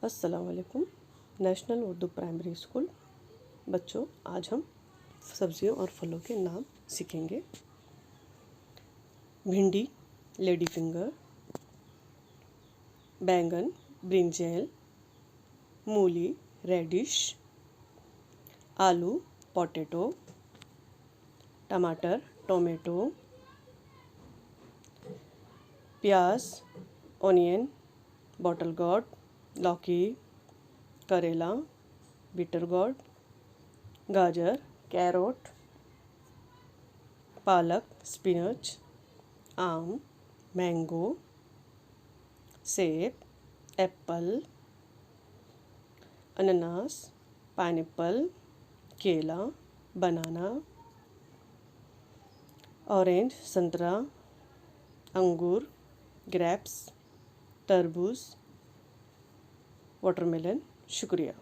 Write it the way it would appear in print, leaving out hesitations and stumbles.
अस्सलाम वालेकुम। National Urdu primary school बच्चों, आज हम सब्जियों और फलों के नाम सीखेंगे। भिंडी लेडी फिंगर, बैंगन ब्रिंजल, मूली रेडिश, आलू पोटैटो, टमाटर टोमेटो, प्याज ऑनियन, बॉटल गॉर्ड, लौकी करेला, बिटर गॉर्ड, गाजर कैरोट, पालक स्पिनच, आम मैंगो, सेब एप्पल, अनानास पाइनएप्पल, केला बनाना, ऑरेंज संतरा, अंगूर ग्रेप्स, तरबूज वाटरमेलन। शुक्रिया।